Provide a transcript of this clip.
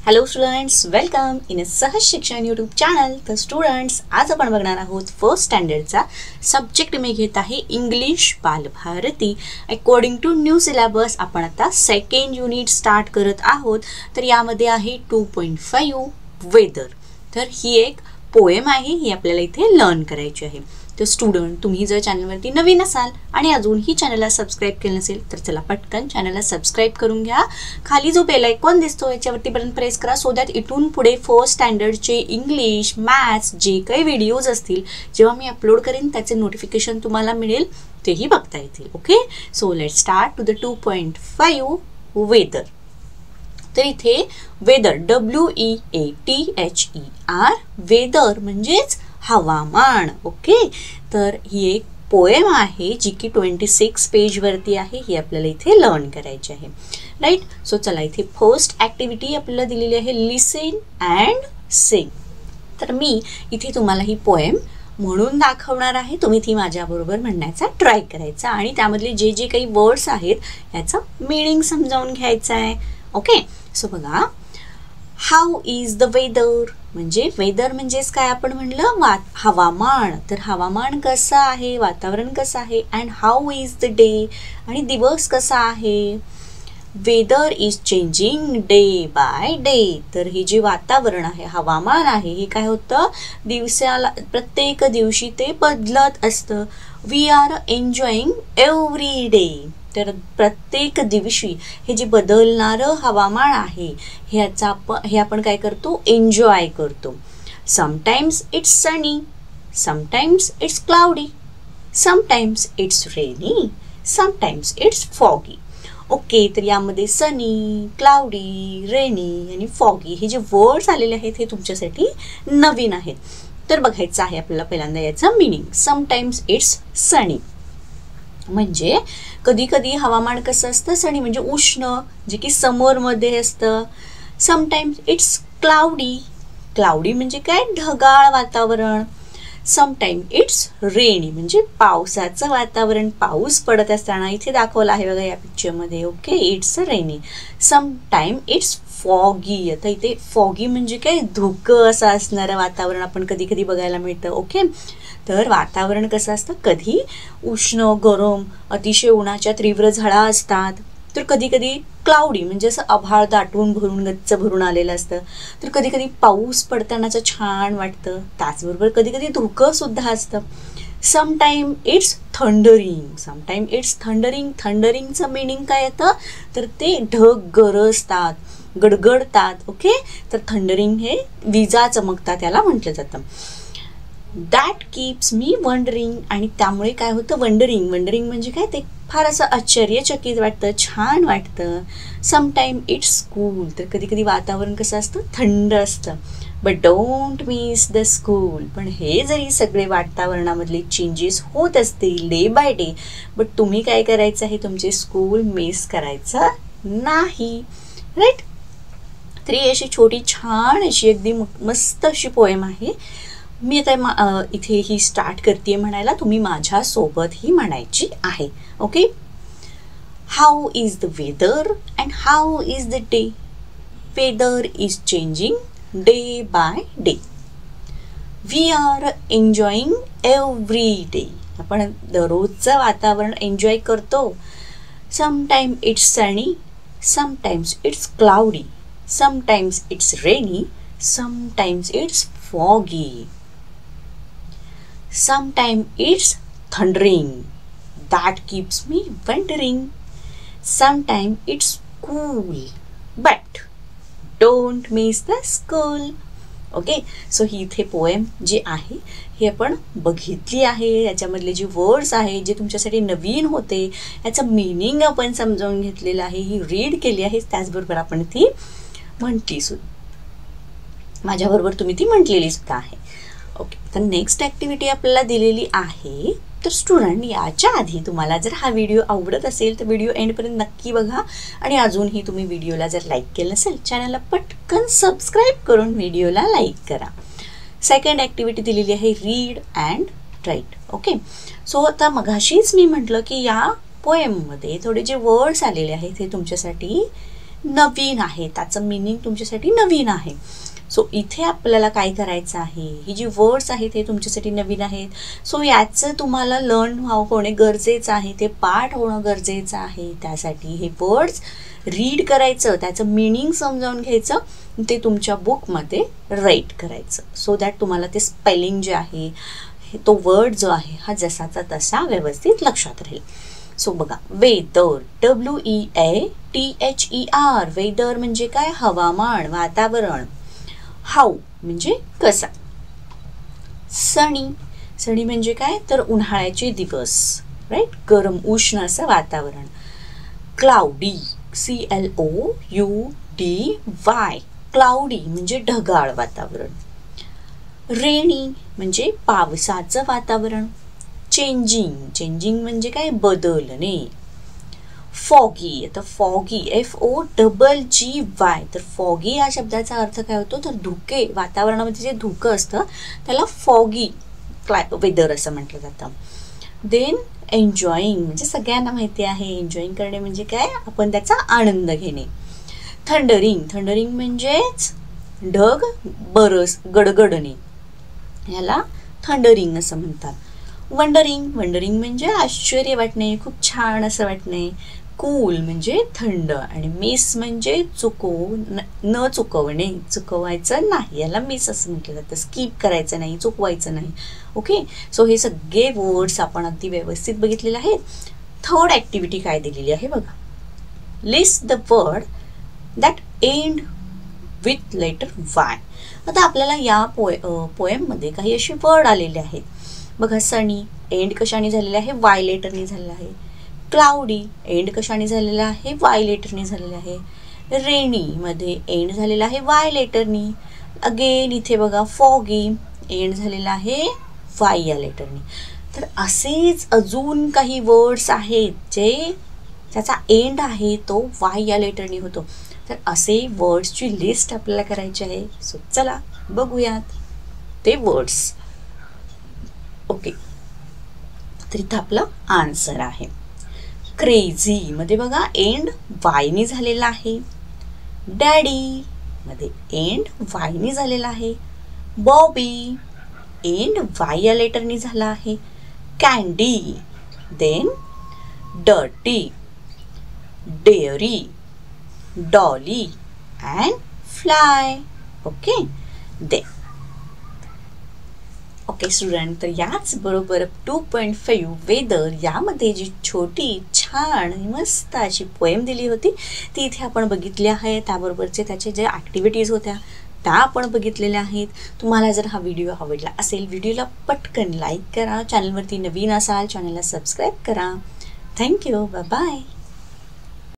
Hello students, welcome in अ सहज शिक्षण YouTube channel. तर स्टुडंट्स, आज आपण बघणार आहोत फर्स्ट स्टँडर्डचा सब्जेक्ट मी घेत आहे English Balbharati. According to new syllabus आपण आता सेकंड युनिट स्टार्ट करत आहोत. तर यामध्ये आहे 2.5 वेदर. तर ही एक पोएम आहे, ही आपल्याला इथे लर्न करायची आहे. तर स्टुडंट, तुम्ही जर चॅनलवरती नवीन असाल आणि अजूनही चॅनलला सबस्क्राईब केलं नसेल तर चला पटकन चॅनलला सबस्क्राईब करून घ्या. खाली जो बेल आयकॉन दिसतो याच्यावरती पर्यंत प्रेस करा, सो दॅट इथून पुढे फर्स्ट स्टँडर्डचे इंग्लिश मॅथ्स जे काही व्हिडिओज असतील जेव्हा मी अपलोड करेन त्याचे नोटिफिकेशन तुम्हाला मिळेल, तेही बघता येतील. Okay, so let's start to the 2.5 weather. तर इथे वेदर WEATHER वेदर म्हणजेच हवामान. ओके, तर ही एक पोएम आहे जी की 26 पेजवरती आहे. ही आपल्याला इथे लर्न करायची आहे, राईट. सो चला, इथे फर्स्ट ॲक्टिव्हिटी आपल्याला दिलेली आहे, लिसन अँड सिंग. तर मी इथे तुम्हाला ही पोएम म्हणून दाखवणार आहे, तुम्ही ती माझ्याबरोबर म्हणण्याचा ट्राय करायचा आणि त्यामधले जे जे काही वर्ड्स आहेत याचं मीनिंग समजावून घ्यायचं आहे. ओके, सो बघा, हाऊ इज द वेदर म्हणजे वेदर म्हणजेच काय आपण म्हणलं हवामान. तर हवामान कसं आहे, वातावरण कसं आहे. And how is the day आणि दिवस कसा आहे. Weather is changing day by day. तर हे जे वातावरण आहे, हवामान आहे, हे काय होतं, दिवसाला प्रत्येक दिवशी ते बदलत असतं. We are enjoying every day. तर प्रत्येक दिवशी हे जे बदलणारं हवामान आहे हे आपण काय करतो, एन्जॉय करतो. Sometimes it's sunny, sometimes it's cloudy, sometimes it's rainy, sometimes it's foggy. Okay, तर यामध्ये सनी, क्लाउडी, रेनी आणि फॉगी हे जे वर्ड्स आलेले आहेत हे तुमच्यासाठी नवीन आहेत. तर बघायचं आहे आपल्याला पहिल्यांदा याचं मीनिंग. समटाइम्स इट्स सनी म्हणजे कधी कधी हवामान कसं असतं, सनी म्हणजे उष्ण, जे की समरमध्ये असतं. समटाइम्स इट्स क्लाउडी, क्लाउडी म्हणजे काय, ढगाळ वातावरण. समटाइम इट्स रेनी म्हणजे पावसाचं वातावरण, पाऊस पडत असताना इथे दाखवलं आहे बघा या पिक्चरमध्ये. Okay, it's rainy. Sometime it's foggy. आता इथे फॉगी म्हणजे काय, धुकं असं असणारं वातावरण आपण कधी कधी बघायला मिळतं. ओके, तर वातावरण कसं असतं, कधी उष्ण, गरम, अतिशय उन्हाच्या तीव्र झळा असतात. तर कधी कधी क्लाउडी म्हणजे असं आभाळ दाटून भरून गच्च भरून आलेलं असतं. तर कधी कधी पाऊस पडतानाचं छान वाटतं. त्याचबरोबर कधी कधी धुकं सुद्धा असतं. Sometime it's thundering, sometime it's thundering. थंडरिंगचं मिनिंग काय येतं, तर ते ढग गरजतात, गडगडतात. ओके, तर थंडरिंग हे विजा चमकतात त्याला म्हटलं जातं. दॅट कीप्स मी वंडरिंग आणि त्यामुळे काय होतं, वंडरिंग. वंडरिंग म्हणजे काय, ते फार असं आश्चर्यचकित वाटतं, छान वाटतं. Sometime it's cool. तर कधी कधी वातावरण कसं असतं, थंड असतं. But don't miss the school. पण हे जरी सगळे वातावरणामधले चेंजेस होत असतील डे बाय डे, बट तुम्ही काय करायचं आहे, तुमचे स्कूल मिस करायचं नाही, राईट. तर ही अशी छोटी छान अशी अगदी मस्त अशी पोएम आहे. मी आता इथे ही स्टार्ट करते म्हणायला, तुम्ही माझ्यासोबत ही म्हणायची आहे. Okay, how is the weather and how is the day. Weather is changing day by day. We are enjoying every day. आपण दररोजचं वातावरण एन्जॉय करतो. Sometime it's sunny, sometimes it's cloudy, sometimes it's rainy, sometimes it's foggy. Sometimes it's thundering. That keeps me wondering. Sometimes it's cool. But don't miss the school. Okay, so ही इथे poem जी आहे ही आपण बघितली आहे. याच्यामधले जे words आहे जे तुमच्यासाठी नवीन होते याचं मीनिंग आपण समजावून घेतलेलं आहे, ही रीड केली आहे. त्याचबरोबर आपण ती म्हटली सुद्धा, माझ्याबरोबर तुम्ही ती म्हटलेली सुद्धा आहे. ओके, तर नेक्स्ट ॲक्टिव्हिटी आपल्याला दिलेली आहे. तर स्टुडंट, याच्या आधी तुम्हाला जर हा व्हिडिओ आवडत असेल तर व्हिडिओ एंडपर्यंत नक्की बघा आणि अजूनही तुम्ही व्हिडिओला जर लाईक केलं नसेल चॅनलला पटकन सबस्क्राईब करून व्हिडिओला लाईक करा. सेकंड ॲक्टिव्हिटी दिलेली आहे, read and write. Okay, so आता मघाशीच मी म्हटलं की या पोएममध्ये थोडे जे वर्ड्स आलेले आहेत ते तुमच्यासाठी नवीन आहे, त्याचं मिनिंग तुमच्यासाठी नवीन आहे. सो इथे आपल्याला काय करायचं आहे, ही जी वर्ड्स आहेत हे तुमच्यासाठी नवीन आहेत. सो याचं तुम्हाला लर्न होणं गरजेचं आहे, ते पाठ होणं गरजेचं आहे. त्यासाठी हे वर्ड्स रीड करायचं, त्याचं मिनिंग समजावून घ्यायचं, ते तुमच्या बुकमध्ये राईट करायचं. सो दॅट तुम्हाला ते स्पेलिंग जे आहे, तो वर्ड जो आहे हा जसाचा तसा व्यवस्थित लक्षात राहील. सो बघा, वेदर, WEATHER, वेदर म्हणजे काय, हवामान, वातावरण. हाऊ म्हणजे कसा. सनी, सनी म्हणजे काय, तर उन्हाळ्याचे दिवस, राईट, गरम उष्ण असं वातावरण. क्लाउडी, CLOUDY, क्लाउडी म्हणजे ढगाळ वातावरण. रेनी म्हणजे पावसाचं वातावरण. चेंजिंग, चेंजिंग म्हणजे काय, बदलणे. फॉगी, आता फॉगी FOGGY, तर फॉगी या शब्दाचा अर्थ काय होतो, तर धुके, वातावरणामध्ये जे धुकं असतं त्याला फॉगी वेदर असं म्हटलं जातं. देन एन्जॉईंग म्हणजे सगळ्यांना माहिती आहे, एन्जॉईंग करणे म्हणजे काय, आपण त्याचा आनंद घेणे. थंडरिंग, थंडरिंग म्हणजेच ढग बरस गडगडणे, याला थंडरिंग असं म्हणतात. वंडरिंग, वंडरिंग म्हणजे आश्चर्य वाटणे, खूप छान असं वाटणे. कूल म्हणजे थंड, आणि मिस म्हणजे न चुकवणे, चुकवायचं नाही, याला मिस असं म्हटलं जातं. स्किप करायचं नाही, चुकवायचं नाही. ओके, सो हे सगळे वर्ड्स आपण अगदी व्यवस्थित बघितलेले आहेत. थर्ड ॲक्टिव्हिटी काय दिलेली आहे बघा, list the word that end with letter Y. आता आपल्याला या पोएममध्ये काही असे वर्ड आलेले आहेत बघा. सनी एंड कशाने झालेला आहे, Y लेटरने झालेला आहे. क्लाउडी एंड कशाने झालेला आहे, Y लेटरने झालेला आहे. रेनी मध्ये एंड झालेला आहे Y लेटरनी. अगेन इथे बघा फॉगी एंड झालेला आहे Y या लेटरनी. तर असेच अजून काही वर्ड्स आहेत जे त्याचा एंड आहे तो Y या लेटरनी होतो. तर असे वर्ड्सची लिस्ट आपल्याला करायची आहे. सो चला बघूयात ते वर्ड्स. ओके, तर इथं आपलं आन्सर आहे. क्रेझी मध्ये बघा एंड वायनी झालेला आहे. डॅडी मध्ये एंड वायनी झालेला आहे. बॉबी एंड वाय या लेटरनी झाला आहे. Candy, then dirty, dairy, dolly and fly. Okay, then okay student, तर याच बरोबर 2.5 वेदर यामध्ये जी छोटी छान मस्त अशी पोएम दिली होती ती इथे आपण बघितली आहे. त्याबरोबरचे त्याचे जे ॲक्टिव्हिटीज होत्या त्या आपण बघितलेल्या आहेत. तुम्हाला जर हा व्हिडिओ आवडला असेल, व्हिडिओला पटकन लाईक करा. चॅनलवरती नवीन असाल चॅनलला सबस्क्राईब करा. Thank you, bye bye.